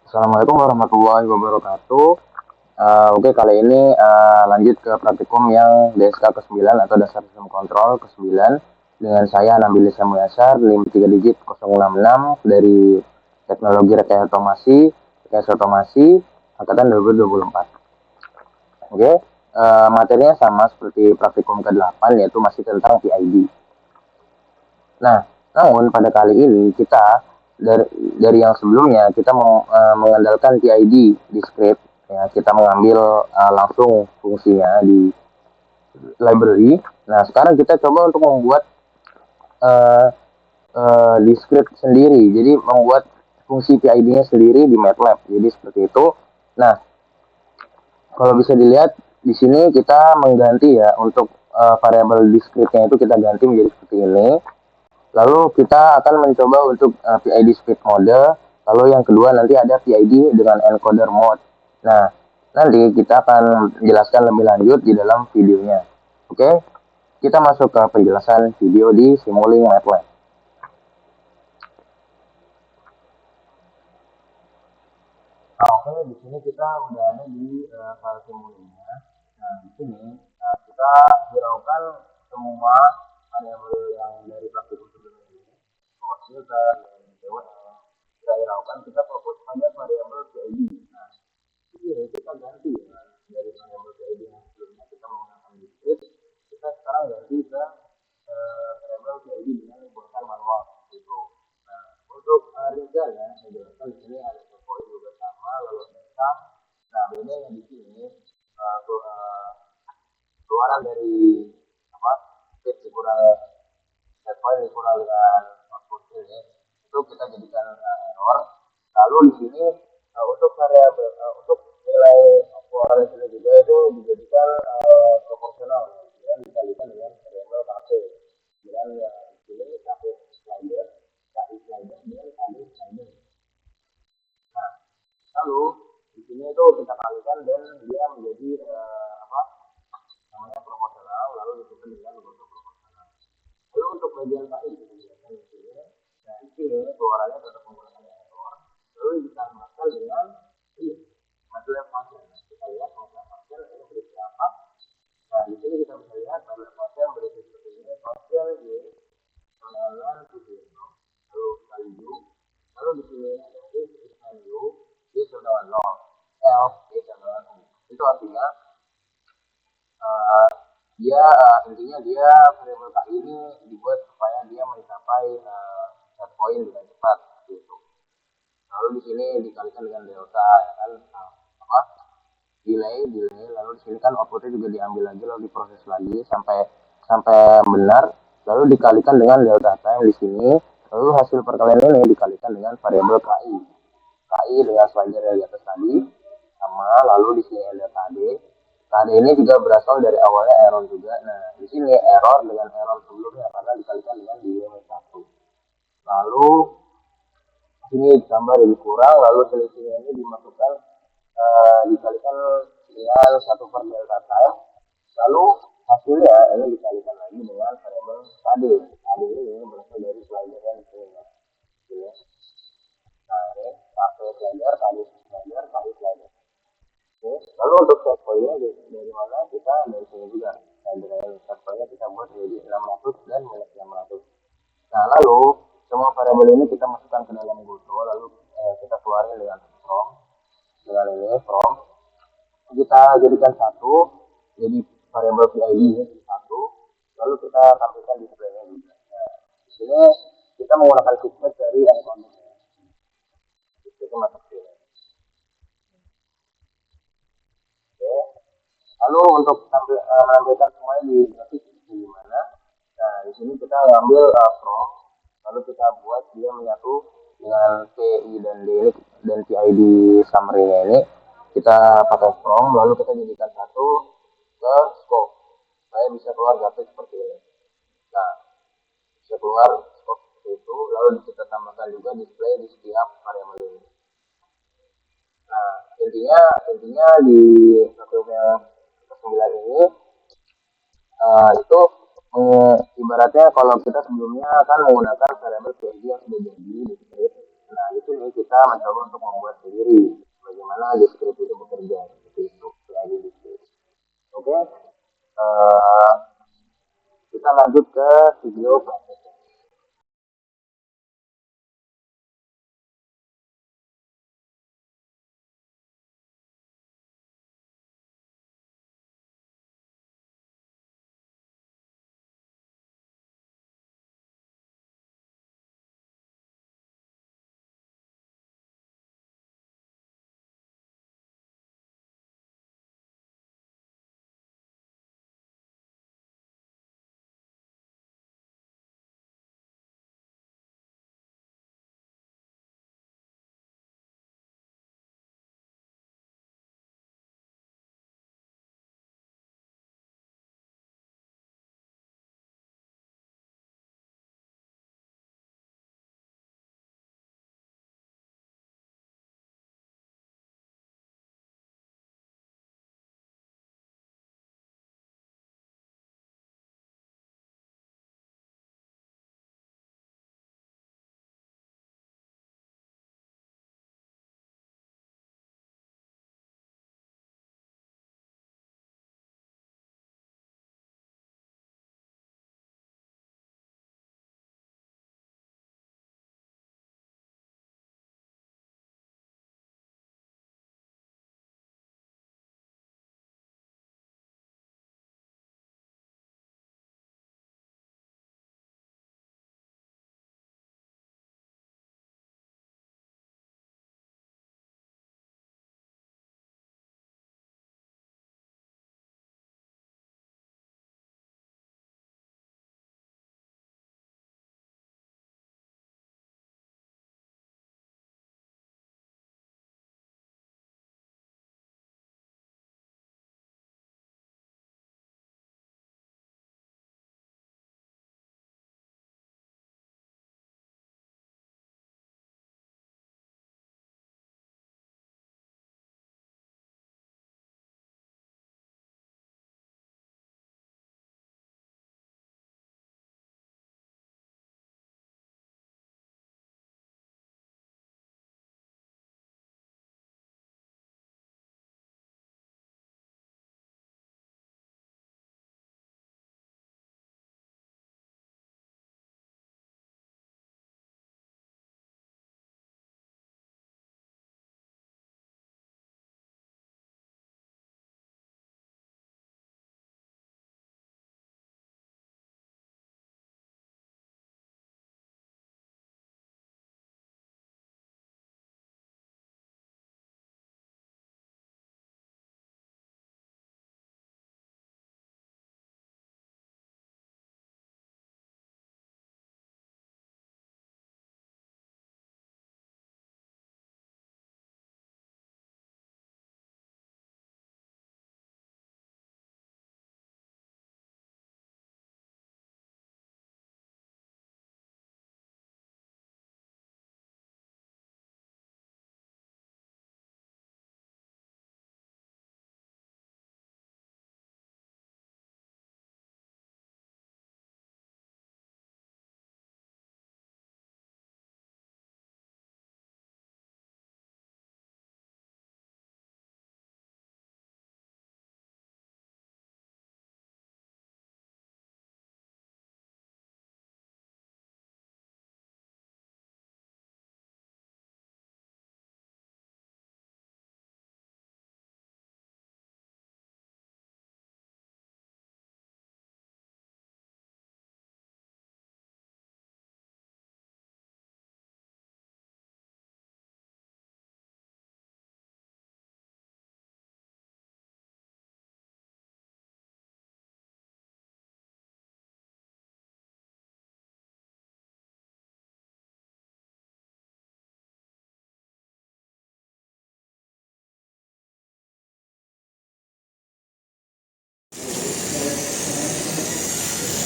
Assalamualaikum warahmatullahi wabarakatuh. Oke, kali ini lanjut ke praktikum yang DSK ke-9 atau Dasar Sistem Kontrol ke-9 dengan saya Nabil Samulyasar, NIM 3 digit 066 dari Teknologi Rekayasa Otomasi angkatan 2024. Oke, materinya sama seperti praktikum ke-8 yaitu masih tentang PID. Nah, namun pada kali ini kita dari yang sebelumnya kita mengandalkan PID di script, ya kita mengambil langsung fungsinya di library. Nah, sekarang kita coba untuk membuat uh, di script sendiri. Jadi membuat fungsi PID-nya sendiri di MATLAB. Jadi seperti itu. Nah, kalau bisa dilihat di sini kita mengganti ya untuk variabel di script-nya itu kita ganti menjadi seperti ini. Lalu kita akan mencoba untuk PID speed mode. Lalu yang kedua nanti ada PID dengan encoder mode. Nah, nanti kita akan menjelaskan lebih lanjut di dalam videonya. Oke, kita masuk ke penjelasan video di Simulink MATLAB. Nah, oke, di sini kita udah ada di file Simulink-nya. Nah, di sini kita hiraukan semua variabel yang dari praktikum sebelumnya ini. Filter, DWL, kita hiraukan, kita fokus pada variabel PID. Nah, ini kita ganti ya, dari variabel PID yang sebelumnya kita menggunakan diskrit, kita sekarang ganti ke variabel PID dengan buatan manual gitu. Nah, untuk ringnya saya jelaskan di sini ada point juga sama, lalu tentang. Nah, bedanya di sini keluaran dari apa? State dikurang set point dikurang dengan output ini itu kita jadikan error. Lalu di sini untuk variabel untuk nilai keluaran sini juga itu dijadikan proporsional dan dikalikan dengan variabel KP. Dan yang di sini KP slider, KI slider dan KD slider. Nah, lalu di sini itu kita kalikan dan dia menjadi apa namanya proporsional, lalu disebut dengan bentuk proporsional. Lalu untuk bagian KI kita jelaskan di sini. Nah, di sini keluarannya tetap menggunakan error. Lalu ditambahkan dengan ini MATLAB function. Kita lihat MATLAB function ini berisi apa. Nah, di sini kita bisa lihat MATLAB function berisi seperti ini. Function y lalu kali u. Lalu di sini ada if u y sama dengan 0, else y sama dengan u. Itu artinya dia intinya dia variabel KI ini dibuat supaya dia mencapai set point dengan cepat gitu. Lalu di sini dikalikan dengan delta ya kan apa delay lalu di sini kan outputnya juga diambil lagi lalu diproses lagi sampai sampai benar lalu dikalikan dengan delta time di sini lalu hasil perkalian ini dikalikan dengan variabel KI dengan slider yang di atas tadi sama lalu di sini ada KD ini juga berasal dari awalnya error juga. Nah, di sini error dengan error sebelumnya karena dikalikan dengan delay 1. Lalu ini ditambah lebih kurang, lalu selisihnya ini dimasukkan dikalikan dengan 1/delta time. Lalu hasilnya ini dikalikan lagi dengan variabel KD. KD ini berasal dari slider yang di sini. Nah, ini KD slider, KD slider. Lalu untuk set point-nya dari mana kita dari sini juga. Nah, dengan set point-nya kita buat jadi 600 dan minus 600. Nah, lalu semua variabel ini kita masukkan ke dalam Goto, lalu kita keluarin dengan from. Dengan ini from kita jadikan satu, jadi variabel PID ini satu. Lalu kita tampilkan display-nya juga. Nah, di sini kita menggunakan feedback dari encoder. Itu masuk sini. Lalu untuk menampilkan semuanya di grafik gimana? Nah, di sini kita ambil from, lalu kita buat dia menyatu dengan PI dan D ini dan PID summary-nya ini. Kita pakai from, lalu kita jadikan satu ke scope. Supaya bisa keluar grafik seperti ini. Nah, bisa keluar scope seperti itu, lalu kita tambahkan juga display di setiap variabel ini. Nah, intinya di yang ke-9 ini itu ibaratnya kalau kita sebelumnya kan menggunakan variabel PID yang sudah jadi di script. Nah, di sini kita mencoba untuk membuat jadi sendiri bagaimana di script itu bekerja seperti itu lagi di script. Oke, eh, kita lanjut ke video prosesnya.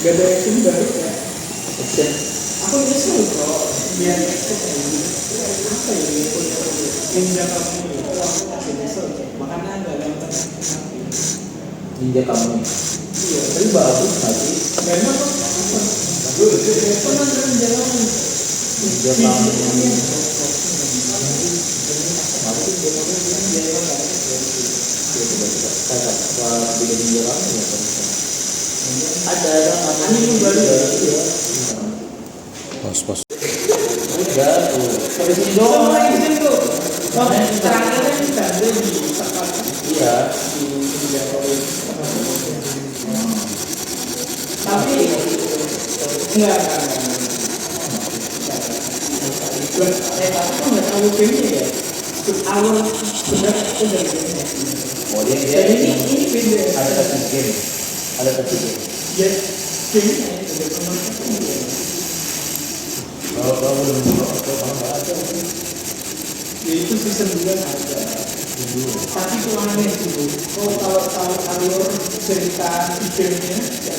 Gak ada yang baru ya. Aku nyesel kok biar itu apa ya ninja kamu itu aku masih nyesel makanya nggak dapat ninja kamu. iya Tapi bagus tadi. memang kok penonton jalan Ninja kamu. Aku Ninja Kamen ya kan. Ada anime baru ya. Iya. Pas. Udah tuh. Sampai sini Oh, doang. mulai di situ. Oh, terakhir kan kita ada di tempat Iya. di India Korea. Tapi enggak. Tapi kok nggak tahu gamenya ya. Awal sebenarnya itu dari gamenya. Oh dia Dan ini beda. ada satu game. Ada satu game. Ya, gamenya itu dari teman-teman. Kalau belum kalau nggak ada. Ya itu season 2 ada. Tapi keuangannya itu, kalau tahu alur cerita di gamenya, ya